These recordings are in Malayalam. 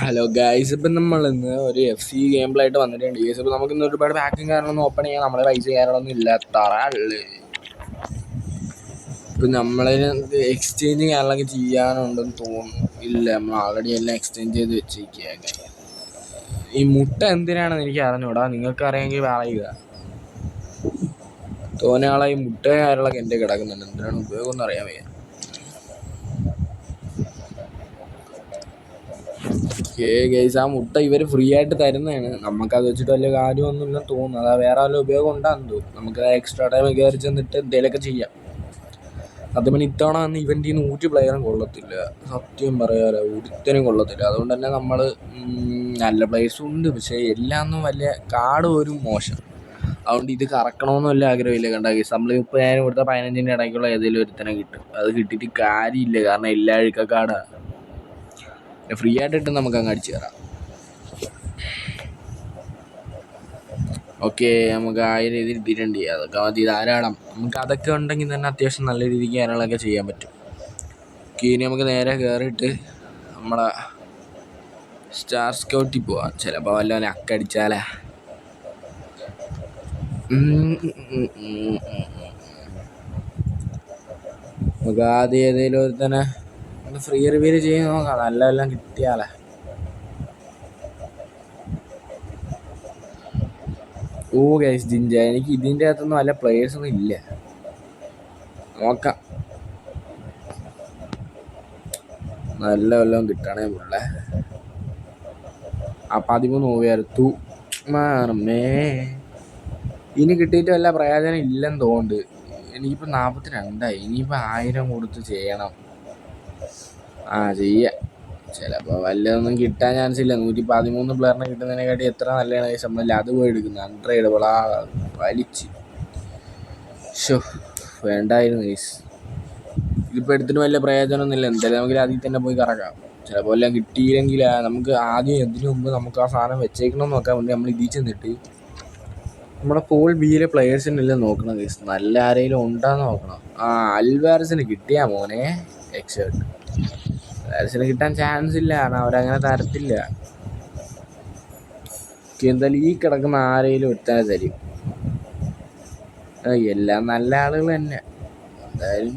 ഹലോ ഗൈസ്, ഇപ്പം നമ്മൾ ഇന്ന് ഒരു FC ഗെയിം പ്ലേ ആയിട്ട് വന്നിട്ടുണ്ട്. ഗൈസ്, ഇപ്പം നമുക്ക് ഇന്ന് ഒരുപാട് പാക്കിങ് കാര്യങ്ങളൊന്നും ഓപ്പൺ ചെയ്യാൻ നമ്മളെ പൈസ കാര്യങ്ങളൊന്നും ഇല്ലാത്തറയുള്ളു. ഇപ്പം നമ്മളെ എക്സ്ചേഞ്ച് കാര്യങ്ങളൊക്കെ ചെയ്യാനുണ്ടെന്ന് തോന്നുന്നു. ഇല്ല, നമ്മൾ ആൾറെഡി എല്ലാം എക്സ്ചേഞ്ച് ചെയ്ത് വെച്ചിരിക്കുക. ഈ മുട്ട എന്തിനാണെന്ന് എനിക്ക് അറിഞ്ഞൂടാ, നിങ്ങൾക്ക് അറിയാമെങ്കിൽ പറയുക. തോനെയാളായി മുട്ട കാര്യങ്ങളൊക്കെ എൻ്റെ കിടക്കുന്നുണ്ട്, എന്തിനാണ് ഉപയോഗമൊന്നും അറിയാൻ വയ്യ. ഗൈസ്, ആ മുട്ട ഇവർ ഫ്രീ ആയിട്ട് തരുന്നതാണ്. നമുക്കത് വെച്ചിട്ട് വലിയ കാര്യമൊന്നുമില്ലെന്ന് തോന്നുന്നു. അതാ വേറെ വല്ല ഉപയോഗം ഉണ്ടാകുന്നു തോന്നുന്നു. നമുക്ക് എക്സ്ട്രാ ടൈം കയറി ചെന്നിട്ട് എന്തെങ്കിലുമൊക്കെ ചെയ്യാം. സത്യം പറഞ്ഞാൽ ഇത്തവണ വന്ന് ഇവൻ്റെ 100 പ്ലെയറും കൊള്ളത്തില്ല, സത്യം പറയാറ് ഒരുത്തനും കൊള്ളത്തില്ല. അതുകൊണ്ട് തന്നെ നമ്മൾ നല്ല പ്ലേയേഴ്സും ഉണ്ട്, പക്ഷേ എല്ലാം ഒന്നും വലിയ കാർഡ് പോലും മോശം. അതുകൊണ്ട് ഇത് കറക്കണമെന്ന് വലിയ ആഗ്രഹമില്ല. കണ്ട കേസ്, നമ്മൾ 30,000 കൊടുത്ത 15-ൻ്റെ ഇടയ്ക്കുള്ള ഏതെങ്കിലും ഒരുത്തനെ കിട്ടും. അത് കിട്ടിയിട്ട് കാര്യമില്ല, കാരണം എല്ലാ അഴുക്കക്കാടാണ്. ഫ്രീ ആയിട്ട് ഇട്ട് നമുക്ക് അങ്ങ് അടിച്ചു തരാം. ഓക്കെ, നമുക്ക് ആ രീതിയിൽ ഇട്ടിട്ടുണ്ട്. അതൊക്കെ മതി ധാരാളം. നമുക്ക് അതൊക്കെ ഉണ്ടെങ്കിൽ തന്നെ അത്യാവശ്യം നല്ല രീതിക്ക് കാര്യങ്ങളൊക്കെ ചെയ്യാൻ പറ്റും. ഓക്കെ, ഇനി നമുക്ക് നേരെ കയറിയിട്ട് നമ്മളെ സ്റ്റാർ സ്കൗട്ടിൽ പോവാം. ചിലപ്പോൾ വല്ലവനെ അക്കടിച്ചാലേ. നമുക്ക് ആദ്യം ഏതെങ്കിലും ഒരു തന്നെ ഫ്രീ റിവ്യൂ ചെയ്ത് നോക്കാം, നല്ല എല്ലാം കിട്ടിയാലേ. ഓ ഗൈസ്, ജിഞ്ച, എനിക്ക് ഇതിൻ്റെ അകത്തൊന്നും നല്ല പ്ലേയേഴ്സൊന്നും ഇല്ല. നോക്കാം, നല്ല വല്ലതും കിട്ടണേ പുള്ളേ. ആ 13 ഉയർത്തു മാറമേ. ഇനി കിട്ടിയിട്ട് വല്ല പ്രയോജനം ഇല്ലെന്ന് തോന്നുന്നുണ്ട്. എനിക്കിപ്പോൾ 42ആയി. ഇനിയിപ്പോൾ 1000 കൊടുത്ത് ചെയ്യണം. ചെയ്യാം. ചിലപ്പോൾ വല്ലതൊന്നും കിട്ടാൻ ചാൻസ് ഇല്ല. 113 പ്ലെയറിനെ കിട്ടുന്നതിനെക്കാട്ടി എത്ര നല്ലതാണ് ഗൈസ് നമ്മൾ അത് പോയി എടുക്കുന്നത്. അൺട്രേഡബിൾ വലിച്ച് വേണ്ടായിരുന്നു ഗൈസ്. ഇതിപ്പോൾ എടുത്തിട്ട് വലിയ പ്രയോജനമൊന്നുമില്ല. എന്തായാലും നമുക്ക് അതിൽ തന്നെ പോയി കറക്കാം. ചിലപ്പോൾ എല്ലാം കിട്ടിയില്ലെങ്കിൽ നമുക്ക് ആദ്യം എന്തിനു മുമ്പ് നമുക്ക് ആ സാധനം വെച്ചേക്കണം നോക്കാൻ വേണ്ടി നമ്മൾ ഇതിൽ ചെന്നിട്ട് നമ്മുടെ പോൾ ബിയിലെ പ്ലെയേഴ്സിനെല്ലാം നോക്കണം ഗൈസ്. നല്ല ആരെങ്കിലും ഉണ്ടാന്ന് നോക്കണം. അൽവാരസിന് കിട്ടിയാ മോനെ എക്സേർട്ട്. അൽവാരസിന് കിട്ടാൻ ചാൻസ് ഇല്ല, കാരണം അവരങ്ങനെ തരത്തില്ല. എന്തായാലും ഈ കിടക്കുന്ന ആരെങ്കിലും ഒരുത്തനെ തരും. എല്ലാം നല്ല ആളുകൾ തന്നെ. എന്തായാലും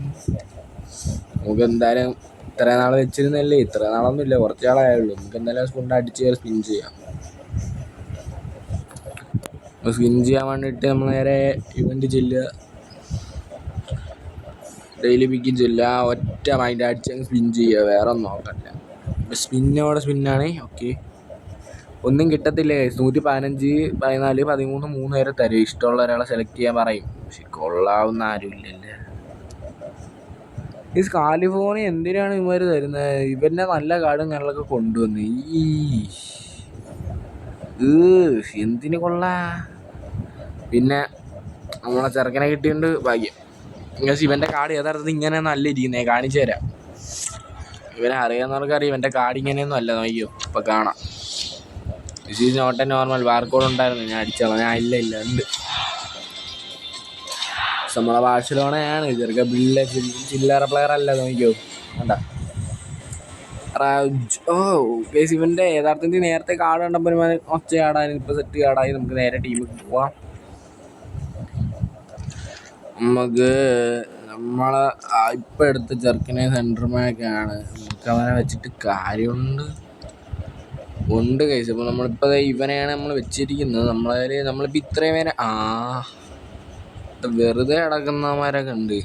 നമുക്ക് എന്തായാലും ഇത്ര നാൾ വെച്ചിരുന്നല്ലേ, ഇത്ര നാളൊന്നും ഇല്ല, കുറച്ച് നാളായുള്ളൂ. നമുക്ക് എന്തായാലും കൊണ്ട് അടിച്ച് കയറി സ്പിൻ ചെയ്യാം. സ്പിൻ ചെയ്യാൻ വേണ്ടിയിട്ട് നമ്മൾ നേരെ ഇവൻ്റ് ചെല്ലുക, ഡെയിലി പിക്കും ചെല്ലുക, ഒറ്റ മൈൻഡ് അടിച്ച് സ്പിൻ ചെയ്യുക, വേറെ ഒന്നും നോക്കണ്ട. സ്പിന്നോടെ സ്പിന്നാണ്. ഓക്കെ, ഒന്നും കിട്ടത്തില്ല. 115, 14, 13, 3 വരെ തരും. ഇഷ്ടമുള്ള ഒരാളെ സെലക്ട് ചെയ്യാൻ പറയും, പക്ഷെ കൊള്ളാവുന്ന ആരും ഇല്ലല്ലേ. ഈ കാലിഫോർണിയ എന്തിനാണ് ഇവർ തരുന്നത്? ഇവൻ്റെ നല്ല കാർഡും കാര്യങ്ങളൊക്കെ കൊണ്ടുവന്ന് എന്തിന് കൊള്ളാ. പിന്നെ നമ്മളെ ചെറുക്കനെ കിട്ടിയിട്ടുണ്ട്, ഭാഗ്യം. പക്ഷേ ഇവൻ്റെ കാർഡ് യഥാർത്ഥത്തിൽ ഇങ്ങനെ നല്ല ഇരിക്കുന്നേ, കാണിച്ചു തരാം. ഇവനെ അറിയാവുന്നവർക്കറിയാം ഇവൻ്റെ കാർഡ് ഇങ്ങനെയൊന്നും അല്ല. നോക്കിയോ, ഇപ്പം കാണാം. This is not a normal. Barcode ഉണ്ടായിരുന്നു, ഞാൻ അടിച്ചോളാം. ഞാൻ ഇല്ല ഉണ്ട്. നമ്മളെ ബാഴ്സലോണയാണ് ചെറുക്ക, ബില്ല് ചില്ലറ പ്ലെയർ അല്ല. നോക്കിയോ, കണ്ട. ഗൈസ്, ഇവൻ്റെ യഥാർത്ഥത്തിൽ നേരത്തെ കാർഡ് കണ്ടപ്പോൾ ഒച്ച കാർഡായി, ഇപ്പോൾ സെറ്റ് കാർഡായി. നമുക്ക് നേരെ ടീമിൽ പോവാം. നമുക്ക് നമ്മളെ ഇപ്പം എടുത്ത ചെറുക്കനെ സെൻറ്റർ ബാക്കാണ്. നമുക്ക് അവനെ വെച്ചിട്ട് കാര്യമുണ്ട് ഗൈസ്. അപ്പോൾ നമ്മളിപ്പോൾ ഇവനെയാണ് നമ്മൾ വെച്ചിരിക്കുന്നത്. നമ്മളിപ്പോൾ ഇത്രയും പേരെ വെറുതെ കിടക്കുന്നവന്മാരൊക്കെ ഉണ്ട്.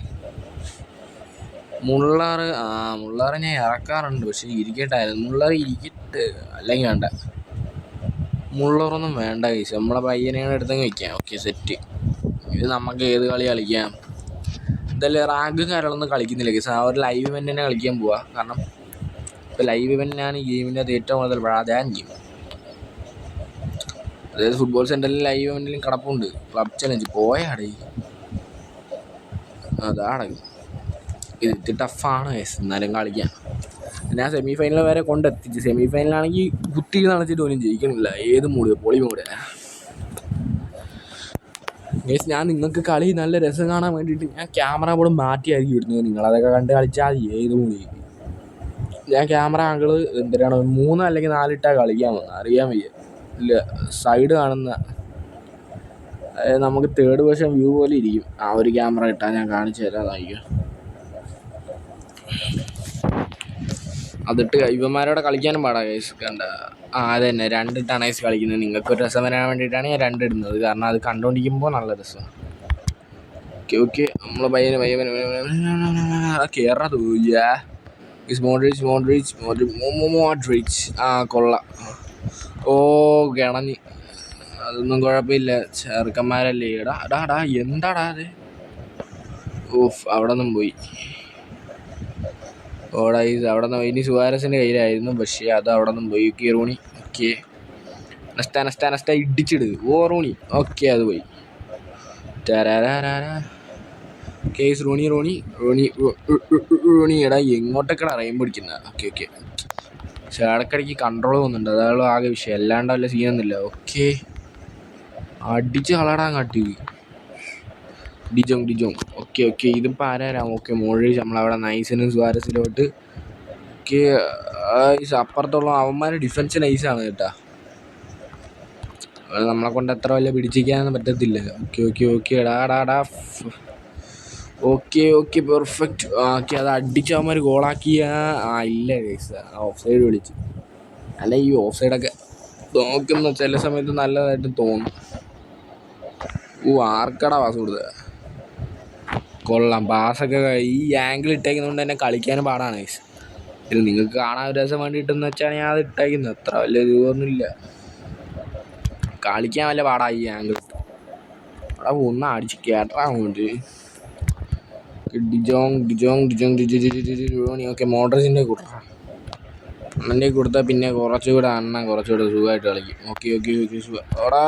മുള്ളാറ് ഞാൻ ഇറക്കാറുണ്ട്, പക്ഷെ ഇരിക്കട്ടായിരുന്നു. മുള്ളാറ് ഇരിക്കട്ടെ, അല്ലെങ്കിൽ വേണ്ട. മുള്ളറൊന്നും വേണ്ട ഗൈസ്, നമ്മളെ പയ്യനെയാണ് എടുത്തങ്ങ് വയ്ക്കാം. Okay, set. ഇത് നമുക്ക് ഏത് കളി കളിക്കാം. എന്തായാലും റാങ്കും കാര്യങ്ങളൊന്നും കളിക്കുന്നില്ല ഗൈസ്. ആ ഒരു ലൈവ് ഇവൻ്റ് തന്നെ കളിക്കാൻ പോവാ. കാരണം ഇപ്പോൾ ലൈവ് ഇവൻ്റിനാണ് ഈ ഗെയിമിൻ്റെ അത് ഏറ്റവും കൂടുതൽ പ്രാധാന്യം. അതായത് ഫുട്ബോൾ സെൻ്ററിൽ ലൈവ് ഇവൻ്റിലും കിടപ്പുണ്ട്. ക്ലബ് ചലഞ്ച് പോയാടേ, അതാണ്. ഇത് ടഫാണ് ഗൈസ്, എന്നാലും കളിക്കാം. ഞാൻ സെമി ഫൈനൽ വരെ കൊണ്ടെത്തിച്ച്. സെമി ഫൈനലാണെങ്കിൽ കുത്തി നടച്ചിട്ട് പോലും ജയിക്കണില്ല. ഏത് മൂഡ്, പൊളി മൂഡ് ഗൈസ്. ഞാൻ നിങ്ങൾക്ക് കളി നല്ല രസം കാണാൻ വേണ്ടിയിട്ട് ഞാൻ ക്യാമറ പോലും മാറ്റിയായിരിക്കും ഇടുന്നത്. നിങ്ങളതൊക്കെ കണ്ട് കളിച്ചാൽ ഏത് മൂടി. ഞാൻ ക്യാമറ ആംഗിള് എന്തിനാണ് 3 അല്ലെങ്കിൽ 4 ഇട്ടാൽ കളിക്കാൻ വന്നത് അറിയാൻ വയ്യ. ഇല്ല, സൈഡ് കാണുന്ന അതായത് നമുക്ക് തേർഡ് വേർഷൻ വ്യൂ പോലെ ഇരിക്കും. ആ ഒരു ക്യാമറ ഇട്ടാൽ ഞാൻ കാണിച്ചു തരാതായിരിക്കും. അതിട്ട് ഇവന്മാരോടെ കളിക്കാനും പാടാ ഗൈസ്. കണ്ട അത് തന്നെ 2 ഇട്ടാണ് ഗൈസ് കളിക്കുന്നത്. നിങ്ങൾക്കൊരു രസം വരാൻ വേണ്ടിയിട്ടാണ് ഞാൻ 2 ഇടുന്നത്. കാരണം അത് കണ്ടുകൊണ്ടിരിക്കുമ്പോൾ നല്ല രസമാണ്. ഓക്കെ ഓക്കെ, നമ്മൾ പയ്യന് കയറാ തോന്നില്ല. മോഡ്രിച്ച് ആ കൊള്ളാം. ഓ കിണഞ്ഞ്, അതൊന്നും കുഴപ്പമില്ല, ചെറുക്കന്മാരല്ലേ. എടാ എന്താടാ അത്? ഓഫ്, അവിടെ നിന്നും പോയി. ഓടാ അവിടെ നിന്ന് ഇനി സുവാരസിൻ്റെ കയ്യിലായിരുന്നു, പക്ഷേ അത് അവിടെ നിന്നും പോയി. ഓക്കെ റോണി, ഓക്കെ നെസ്റ്റ ഇടിച്ചിട്. ഓ റോണി, ഓക്കെ അത് പോയി. കേസ് റോണി എടാ എങ്ങോട്ടൊക്കെടാ റെയിൻ പിടിക്കുന്ന. ഓക്കെ പക്ഷേ ഇടയ്ക്കിടയ്ക്ക് കൺട്രോൾ പോകുന്നുണ്ട്, അതാണ് ആകെ വിഷയം. അല്ലാണ്ട് വല്ല സീനൊന്നുമില്ല. ഓക്കെ അടിച്ച് കളടാൻ കാട്ടി ഡിജോങ്. ഓക്കെ ഇതിപ്പോൾ ആരാരാം? ഓക്കെ മോഡ്രിച്ച് നമ്മളവിടെ നൈസിനും സുവാരസിലോട്ട്. ഓക്കെ അപ്പുറത്തുള്ള അവന്മാർ ഡിഫൻസ് നൈസാണ് കേട്ടാ. നമ്മളെ കൊണ്ട് അത്ര വല്ല പിടിച്ചിരിക്കാനൊന്നും പറ്റത്തില്ല. ഓക്കെ എടാ ഓക്കെ പെർഫെക്റ്റ്. ഓക്കെ അത് അടിച്ചവന്മാർ ഗോളാക്കിയ. ഇല്ല ഗൈസ്, ഓഫ് സൈഡ് വിളിച്ച്. അല്ല ഈ ഓഫ് സൈഡൊക്കെ നോക്കുന്ന ചില സമയത്ത് നല്ലതായിട്ട് തോന്നും. ആർക്കടാ പാസ് കൊടുത്തത്? കൊള്ളാം പാസ്സൊക്കെ. ഈ ആംഗിൾ ഇട്ടേക്കുന്നതുകൊണ്ട് തന്നെ കളിക്കാനും പാടാണ് ഗൈസ്. ഇത് നിങ്ങൾക്ക് കാണാൻ ഒരു രസം വേണ്ടിയിട്ടെന്ന് വെച്ചാണ് ഞാൻ അത് ഇട്ടേക്കുന്നത്. അത്ര വലിയ രൂപമൊന്നുമില്ല, കളിക്കാൻ വല്ല പാടാ ഈ ആംഗിൾ. അവിടെ ഒന്ന് അടിച്ച് കേട്ടാ വേണ്ടി. ഡിജോങ് ഓക്കെ മോഡ്രിച്ചിൻ്റെ കൂട്ടാ. അണ്ണൻ്റെ കൊടുത്താൽ പിന്നെ കുറച്ചുകൂടെ സുഖമായിട്ട് കളിക്കും. ഓക്കെ ഓടാ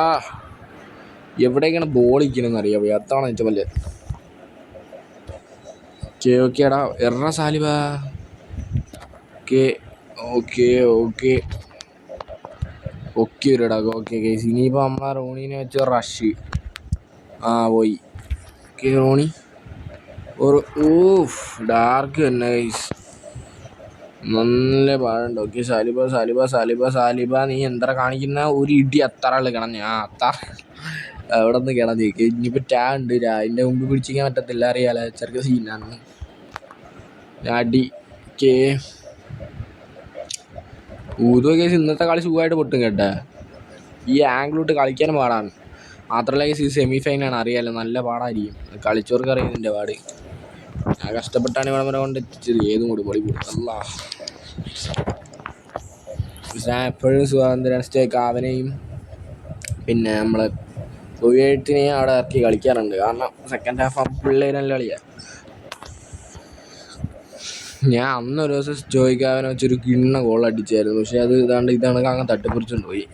എവിടേക്കാണ് ബോൾ ഇരിക്കണമെന്ന് അറിയാം. അതാണ് ഏറ്റവും വലിയ. ഓക്കെടാ എറ സാലിബ. ഓക്കെ ഇടാ. ഓക്കെ കേസ് ഇനിയിപ്പോൾ നമ്മളാ റോണീനെ വെച്ച് റഷ് പോയി. ഓക്കെ റോണി ഒരു ഡാർക്ക് തന്നെ ഗൈസ്, നല്ല പാടുണ്ട്. ഓക്കെ സാലിബ നീ എന്താ കാണിക്കുന്ന? ഒരു ഇടി അത്ര കിടഞ്ഞ അത്ര അവിടെ നിന്ന് കിടന്ന്. ഇനിയിപ്പോൾ ഉണ്ട് അതിൻ്റെ മുമ്പ് പിടിച്ചിരിക്കാൻ പറ്റത്തില്ല, അറിയാലോ ചെറുക്ക് സീനാണ് അടി. കേസ് ഇന്നത്തെ കളി സുഖമായിട്ട് പൊട്ടും കേട്ടാ. ഈ ആംഗിളിട്ട് കളിക്കാനും പാടാണ്. മാത്രമല്ല കേസ് ഇത് സെമി ഫൈനലാണ്, അറിയാലോ നല്ല പാടായിരിക്കും. കളിച്ചവർക്ക് അറിയാം ഇതിൻ്റെ പാട്. ഞാൻ കഷ്ടപ്പെട്ടാണ് ഇവിടെ വരെ കൊണ്ട് എത്തിച്ചത്. ഏതും കൂടി പൊളി അല്ല. ഞാൻ എപ്പോഴും സ്വാതന്ത്ര്യ അവനെയും പിന്നെ നമ്മൾ തൊഴിലെഴുത്തിനെയും അവിടെ ഇറക്കി കളിക്കാറുണ്ട്. കാരണം സെക്കൻഡ് ഹാഫ് പിള്ളേര് നല്ല കളിയാണ്. ഞാൻ അന്നൊരു ദിവസം ജോയിക്കാവനെ വെച്ചൊരു കിണ്ണ ഗോൾ അടിച്ചായിരുന്നു, പക്ഷെ അത് ഇതാണ് അങ്ങ് തട്ടിപ്പറിച്ചുകൊണ്ട് പോയി.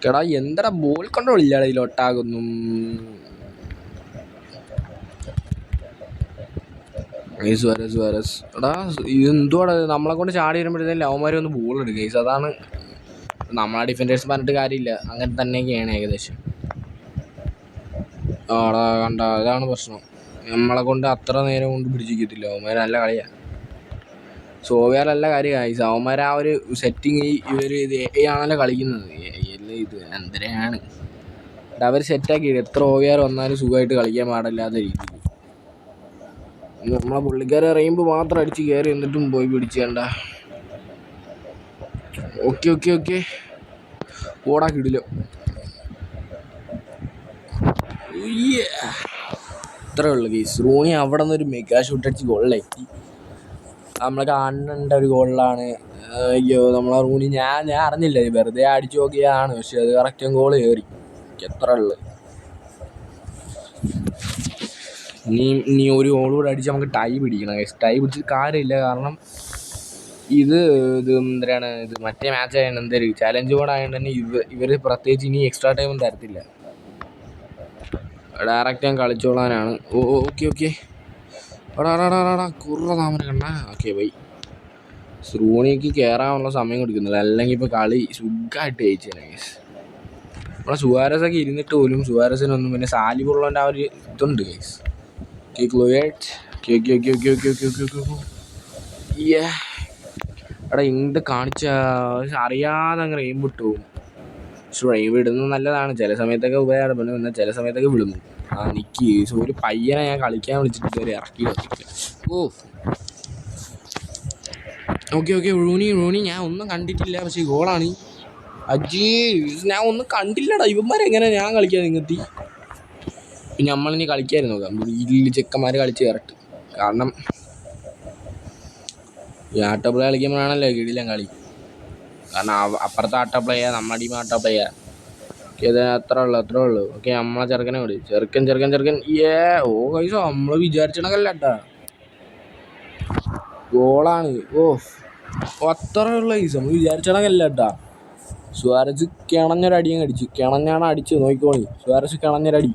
കേടാ എന്താ ബോൾ കൺട്രോൾ ഇല്ലാതെ ഇതിലൊട്ടാകുന്നു. സുവാരസ് എടാ ഇതെന്തുവാടാ നമ്മളെ കൊണ്ട് ചാടി വരുമ്പോഴത്തേക്കും ലവന്മാർ ഒന്ന് ബോൾ എടുക്കുക ഗൈസ്. അതാണ് നമ്മളെ ഡിഫൻഡേഴ്സ് പറഞ്ഞിട്ട് കാര്യമില്ല, അങ്ങനെ തന്നെയൊക്കെയാണ് ഏകദേശം. കണ്ട അതാണ് പ്രശ്നം. നമ്മളെ കൊണ്ട് അത്ര നേരം കൊണ്ട് പിടിച്ചിരിക്കത്തില്ല. അവന്മാർ നല്ല കളിയാണ്. സോവിയർ നല്ല കാര്യമായി. അവന്മാർ ആ ഒരു സെറ്റിങ് ഇവർ ഇത് ആണല്ലോ കളിക്കുന്നത്. ഇത് എന്തരെയാണ് അവർ സെറ്റാക്കി. എത്ര ഓവിയാർ വന്നാലും സുഖമായിട്ട് കളിക്കാൻ പാടില്ലാത്ത രീതിയിൽ നമ്മളെ പുള്ളിക്കാരെ അറിയുമ്പോൾ മാത്രം അടിച്ച് കയറി എന്നിട്ടും പോയി പിടിച്ചേണ്ട. ഓക്കെ ഓടാ കിടിലോ. ഇത്രേ ഉള്ളു കേസ്. റോണി അവിടെ നിന്ന് ഒരു മെഗാ ഷൂട്ട് അടിച്ച് ഗോളിലെത്തി. നമ്മളെ കാണേണ്ട ഒരു ഗോളിലാണ്. അയ്യോ നമ്മളെ റോണി ഞാൻ അറിഞ്ഞില്ല, വെറുതെ അടിച്ചു നോക്കിയതാണ്, പക്ഷെ അത് കറക്റ്റും ഗോൾ കയറി. എത്ര ഉള്ളു ഇനി ഒരു ഗോൾ കൂടെ അടിച്ച് നമുക്ക് ടൈ പിടിക്കണം. ടൈ പിടിച്ചിട്ട് കാര്യമില്ല, കാരണം ഇത് എന്തിനാണ് ഇത് മറ്റേ മാച്ച് ആയതുകൊണ്ട് എന്തൊരു ചലഞ്ച് കൂടെ ആയതുകൊണ്ട് തന്നെ ഇവർ പ്രത്യേകിച്ച് ഇനി എക്സ്ട്രാ ടൈമൊന്നും തരത്തില്ല. ഡയറക്റ്റ് ഞാൻ കളിച്ചോളാനാണ്. ഓക്കെ കുറേ താമര കണ്ട. Okay bye. റോണിക്ക് കയറാനുള്ള സമയം കൊടുക്കുന്നില്ല, അല്ലെങ്കിൽ ഇപ്പോൾ കളി സുഖമായിട്ട് ജയിച്ചേനെ ഗൈസ്. നമ്മളെ സുവാരസൊക്കെ ഇരുന്നിട്ട് പോലും സുവാരസിനൊന്നും പിന്നെ സാലിബുള്ളൻ്റെ ആ ഒരു ഇതുണ്ട് ഗൈസ്. എടാ എന്ത് കാണിച്ച അറിയാതെ അങ്ങ് റെയിൻ വിട്ടു. പക്ഷെ റെയിൻ വിടുന്നത് നല്ലതാണ്, ചില സമയത്തൊക്കെ ഉപകാരപ്പെടും, എന്നാൽ ചില സമയത്തൊക്കെ വിടുന്നു. നിക്ക് ഒരു പയ്യനെ ഞാൻ കളിക്കാൻ വിളിച്ചിട്ട് ഇതുവരെ ഇറക്കി വന്നിട്ടില്ല. ഓക്കെ റൂണി ഞാൻ ഒന്നും കണ്ടിട്ടില്ല, പക്ഷേ ഗോളാണ്. അജി ഞാൻ ഒന്നും കണ്ടില്ലടാ, ഇവന്മാരെങ്ങനെ ഞാൻ കളിക്കാൻ നിങ്ങത്തി. പിന്നെ നമ്മളിനി കളിക്കായിരുന്നു നോക്കാം, വീട്ടിൽ ചെക്കന്മാർ കളിച്ച് കയറട്ട്. കാരണം ഈ ആട്ടോ പ്ലേ കളിക്കുമ്പോഴാണല്ലോ കിടിലൻ കളി. കാരണം അപ്പുറത്തെ ആട്ടോ പ്ലേയാ, നമ്മുടെ ടീം ആട്ടോ പ്ലേയാ. ഓക്കെ അത് അത്രേ ഉള്ളൂ. ഓക്കെ നമ്മളെ ചെറുക്കനെ വിട്, ചെറുക്കൻ കൈസ നമ്മള് വിചാരിച്ചണക്കല്ല കേട്ടാ, ഗോളാണ്. അത്രേ ഉള്ള കൈസ നമ്മൾ വിചാരിച്ചണക്കല്ല കേട്ടാ. സുവാരസ് കിണഞ്ഞൊരടിയും അടിച്ചു, കിണഞ്ഞാണ് അടിച്ചു നോക്കിക്കോണി. സുവാരസ് കിണഞ്ഞൊരടി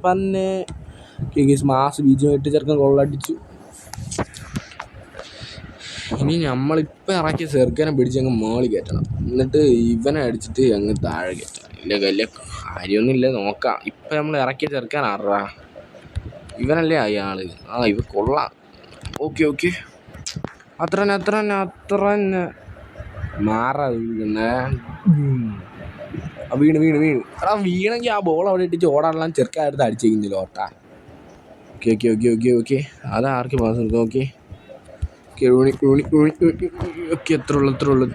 പറഞ്ഞ് മാസ് ബീജമായിട്ട് ചെറുക്കൻ ഗോളടിച്ചു. ഇനി നമ്മളിപ്പോൾ ഇറക്കിയ ചെറുക്കനെ പിടിച്ചങ്ങ് മോളി കയറ്റണം, എന്നിട്ട് ഇവനെ അടിച്ചിട്ട് അങ്ങ് താഴെ കയറ്റണം. ഇല്ല വലിയ കാര്യമൊന്നുമില്ല, നോക്കാം. ഇപ്പം നമ്മൾ ഇറക്കിയ ചെറുക്കാനാറാ, ഇവനല്ലേ അയാള്. ഇവ കൊള്ളാം. ഓക്കെ അത്ര തന്നെ മാറാ വീണേ. വീണ് എടാ വീണെങ്കിൽ ആ ബോൾ അവിടെ ഇട്ടിച്ച് ഓടാനെല്ലാം ചെറുക്കായിട്ട് അടിച്ചേക്കുന്നില്ല ഓട്ടാ. ഓക്കെ അതാർക്ക് പാസ് എടുക്കും. ഓക്കെ എത്ര ഉള്ളു.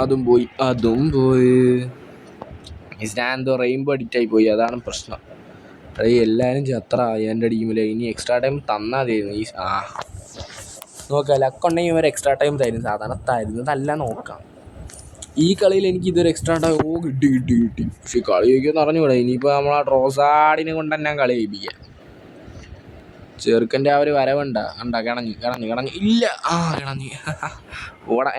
അതും പോയി. എന്തോ റെയിൻബോ അഡിക്റ്റായി പോയി, അതാണ് പ്രശ്നം. എല്ലാവരും ചത്ര എൻ്റെ ടീമിൽ. ഇനി എക്സ്ട്രാ ടൈം തന്നാൽ തരുന്നു. നോക്കാം, ലക്കുണ്ടെങ്കിൽ ഇവർ എക്സ്ട്രാ ടൈം തരും. സാധാരണ തരുന്നതല്ല, നോക്കാം. ഈ കളിയിൽ എനിക്ക് ഇതൊരു എക്സ്ട്രാ ടൈം കിട്ടി. പക്ഷെ കളി ചോദിക്കുമെന്ന് അറിഞ്ഞുകൂടാ. ഇനിയിപ്പോൾ നമ്മളാ ട്രോസാഡിനെ കൊണ്ട് തന്നെ കളി കഴിപ്പിക്കാം. ചെറുക്കൻ്റെ ആ ഒരു വരവുണ്ട കിണഞ്ഞ് ഇല്ല. കിണഞ്ഞ് ഓടാ.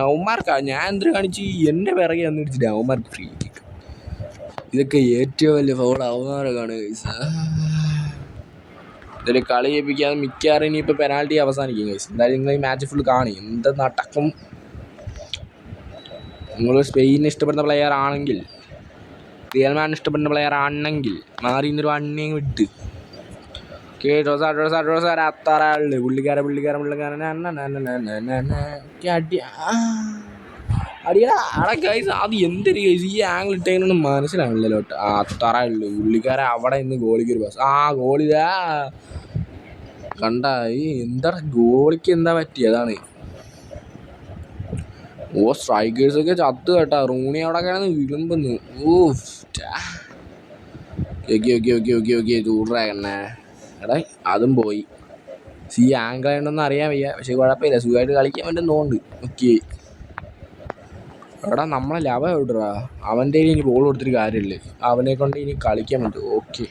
അവന്മാർക്കാ ഞാൻ എന്തിനു കാണിച്ച് എൻ്റെ പിറകെ വന്ന് പിടിച്ചിട്ട് അവന്മാർക്ക് ഫ്രീ കിട്ടും. ഇതൊക്കെ ഏറ്റവും വലിയ ഫൗൾ അവന്മാരൊക്കെയാണ്. ഇതൊരു കളി ചെയ്യിപ്പിക്കാതെ മിക്കവാറും ഇനിയിപ്പോൾ പെനാൽറ്റി അവസാനിക്കും ഗൈസ്. എന്തായാലും നിങ്ങൾ ഈ മാച്ച് ഫുൾ കാണി, എന്ത് നടക്കും. നിങ്ങൾ സ്പെയിനിനെ ഇഷ്ടപ്പെടുന്ന പ്ലെയർ ആണെങ്കിൽ, റിയൽ മാൻ ഇഷ്ടപ്പെടുന്ന പ്ലെയർ ആണെങ്കിൽ മാറി ഇന്നൊരു വണ്ണിയും വിട്ട്. ഓക്കെ ഡ്രോസാർ അത്ര ആള് പുള്ളിക്കാരൻ അടിയടാ അവിടെ ഗൈസ്. അത് എന്തൊരു ഗൈസ്, ഈ ആംഗിൾ ഇട്ടേക്കൊന്നും മനസ്സിലാവില്ലല്ലോ. അത്ര ഉള്ളു പുള്ളിക്കാരൻ അവിടെ നിന്ന് ഗോളിക്ക് ഒരു പാസ്. ഗോളിതാ കണ്ട. എന്താ ഗോളിക്ക് എന്താ പറ്റി, അതാണ്. സ്ട്രൈക്കേഴ്സൊക്കെ ചത്ത് കേട്ടാ. റൂണി അവിടെ കിടന്ന് വിളുമ്പുന്നു. ഓക്കെ ചൂടാകണേ. എടാ അതും പോയി. ആംഗിൾ ആയതുകൊണ്ടൊന്നും അറിയാൻ വയ്യ, പക്ഷെ കുഴപ്പമില്ല, സുഖമായിട്ട് കളിക്കാൻ പറ്റും തോന്നുന്നുണ്ട്. ഓക്കെ എടാ നമ്മളെ ലവ എവിടെടാ, അവൻ്റെ ഇനി ബോൾ കൊടുത്തിട്ട് കാര്യമില്ല, അവനെ കൊണ്ട് ഇനി കളിക്കാൻ പറ്റും. ഓക്കെ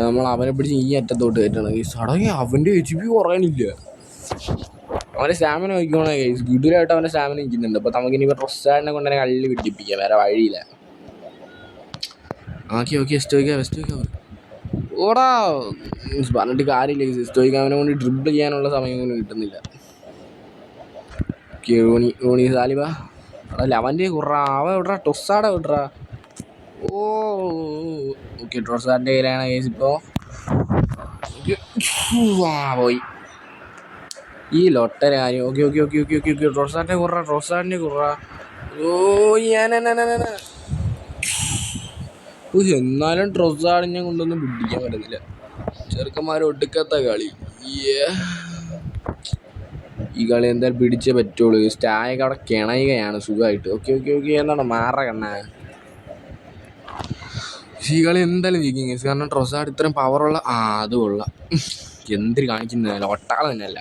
നമ്മൾ അവനെ പിടിച്ച് ഈ അറ്റത്തോട്ട് കയറ്റണം ഗൈസ്. അവൻ്റെ HP കുറയാനില്ല, അവൻ്റെ സ്റ്റാമിന നോക്കിക്കോണേ ഗൈസ്. ഗുഡിലായിട്ട് അവൻ്റെ സ്റ്റാമിന നിൽക്കുന്നുണ്ട്. അപ്പോൾ നമുക്കിനി ഇപ്പോൾ ട്രൊസാഡിനെ കൊണ്ട് തന്നെ കല്ലിൽ പിടിപ്പിക്കാം, വേറെ വഴിയില്ല. ഓക്കെ സ്റ്റോയ്ക്ക ഓടാ പറഞ്ഞിട്ട് കാര്യമില്ല. സ്റ്റോയ്ക്ക് അവനെ കൊണ്ട് ഡ്രിബിൾ ചെയ്യാനുള്ള സമയം കൊണ്ട് കിട്ടുന്നില്ല. ഊണി സാലിബ അവൻ്റെ കുറ അവ വിടറാ, ടൊസാടെ വിടറാ. ഓക്കെ ട്രൊസാഡിൻ്റെ കയ്യിലാണ് കേസ് ഇപ്പോൾ. പോയി ഈ ലൊട്ടര കാര്യം. ഓക്കെ ട്രൊസാഡിൻ്റെ കുറ. എന്നാലും ട്രൊസാഡിനെ കൊണ്ടൊന്നും പിടിക്കാൻ പറ്റുന്നില്ല. ചെറുക്കന്മാർ ഒടുക്കത്ത കളി. ഈ കളി എന്തായാലും പിടിച്ചേ പറ്റുള്ളൂ. സ്റ്റായൊക്കെ അവിടെ കിണയുകയാണ് സുഖമായിട്ട്. ഓക്കെ എന്താണ് മാറ കണ്ണ. ഈ കളി എന്തായാലും ജയിക്കും ഗൈസ്, കാരണം ട്രൊസാഡ് ഇത്രയും പവറുള്ള അത് കൊള്ളാം. എന്തിന് കാണിക്കുന്നതല്ല, ഒട്ടാളെ തന്നെയല്ല.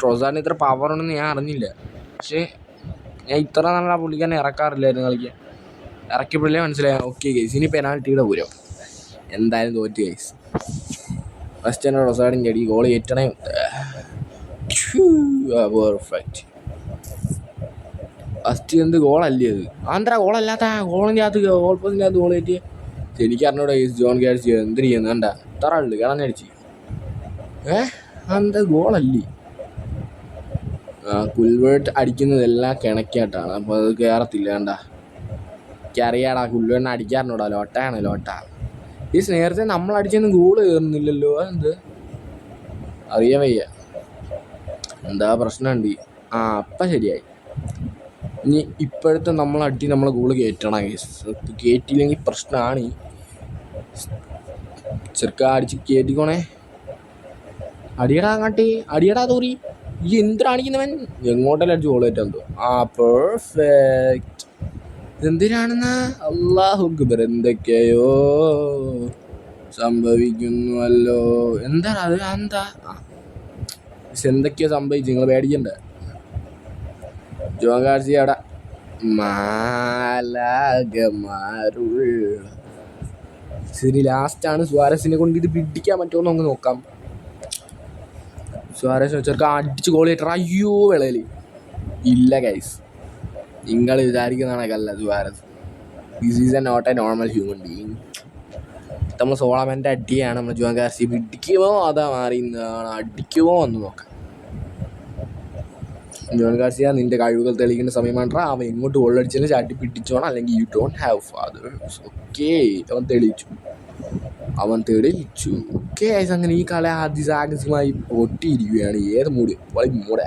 ട്രൊസാഡിന് ഇത്ര പവറുണ്ടെന്ന് ഞാൻ അറിഞ്ഞില്ല. പക്ഷേ ഞാൻ ഇത്ര നല്ല പുള്ളിക്കാരനെ ഇറക്കാറില്ലായിരുന്നു കളിക്കാൻ. ഇറക്കിയപ്പോഴല്ലേ മനസ്സിലായി. ഓക്കെ ഗൈസ് ഇനി പെനാൽറ്റിയുടെ പൂരം. എന്തായാലും തോറ്റ് ഗൈസ്. ഫസ്റ്റ് തന്നെ ട്രൊസാഡിൻ്റെ അടി ഗോൾ ഏറ്റണേ. പെർഫെക്റ്റ്. ഫസ്റ്റ് എന്ത് ഗോളല്ലേ അത്, ആന്ധ്ര ഗോളല്ലാത്ത ഗോളിൻ്റെ അകത്ത് ഗോൾ പോസ്റ്റിൻ്റെ അകത്ത് ഗോൾ കയറ്റിയ. എനിക്ക് അറിഞ്ഞൂടെ ജോൺ ഗാരിച്ച് എന്തിനു ചെയ്യുന്നു കണ്ട. ഇത്ര ഉള്ളു കിടന്നടിച്ച്. എന്താ ഗോളല്ലേ. കുൽവേർട്ട് അടിക്കുന്നതെല്ലാം കിണക്കായിട്ടാണ്, അപ്പോൾ അത് കയറത്തില്ല കണ്ട. എനിക്കറിയാടാ കുൽവേർട്ടിനെ അടിക്കാറുണ്ടോടാ. ലോട്ട ഈ നേരത്തെ നമ്മൾ അടിച്ചൊന്നും ഗോള് കയറുന്നില്ലല്ലോ, അതെന്ത് അറിയാൻ വയ്യ. എന്താ പ്രശ്നമുണ്ട്. അപ്പം ശരിയായി. ഇനി ഇപ്പോഴത്തെ നമ്മളടി നമ്മളെ ഗോള് കയറ്റണം. കയറ്റിയില്ലെങ്കിൽ പ്രശ്നമാണ്. ചെറുക്ക അടിച്ച് കയറ്റിക്കോണേ. അടിയടാ അങ്ങാട്ടി, അടിയടാ തോറി. ഈ എന്തിനാണിക്കുന്നവൻ? എങ്ങോട്ടെല്ലാം അടിച്ച് ഗോൾ കയറ്റാൻ എന്തോ. പെർഫെക്റ്റ്. എന്തിനാണെന്നാ അല്ലാഹു അക്ബർ. എന്തൊക്കെയോ സംഭവിക്കുന്നുവല്ലോ. എന്താണ് അത്? എന്താ എന്തൊക്കെയോ സംഭവിച്ചു, നിങ്ങൾ പേടിക്കണ്ട. ജോൺ ഗാർസിയയുടെ ശരി, ലാസ്റ്റാണ്. സുവാരസിനെ കൊണ്ട് ഇത് പിടിക്കാൻ പറ്റുമോ നമുക്ക് നോക്കാം. സുവാരസ് വെച്ചവർക്ക് അടിച്ച് ഗോൾ കിട്ടണം. അയ്യോ വിളയിൽ ഇല്ല ഗൈസ്, നിങ്ങൾ വിചാരിക്കുന്നതാണല്ല Suarez. This is a not a normal human being. നമ്മൾ സോളമൻ്റെ അടിയാണ് നമ്മൾ ജോൺ ഗാർസിയ പിടിക്കുമോ അതാ മാറിയുന്നതാണ്, അടിക്കുമോ എന്ന് നോക്കാം. ജോൺ ഗാർസിയ, നിന്റെ കഴിവുകൾ തെളിയിക്കേണ്ട സമയമാണ്. അവൻ എങ്ങോട്ട് ഗോളടിച്ചാലും ചാട്ടി പിടിച്ചോണം, അല്ലെങ്കിൽ you don't have fathers. Okay, അവൻ തെളിയിച്ചു. ഓക്കെ, അങ്ങനെ ഈ കളി അതിസാഹസികമായി പൊട്ടിയിരിക്കുകയാണ്. ഏത് മൂട്? മൂട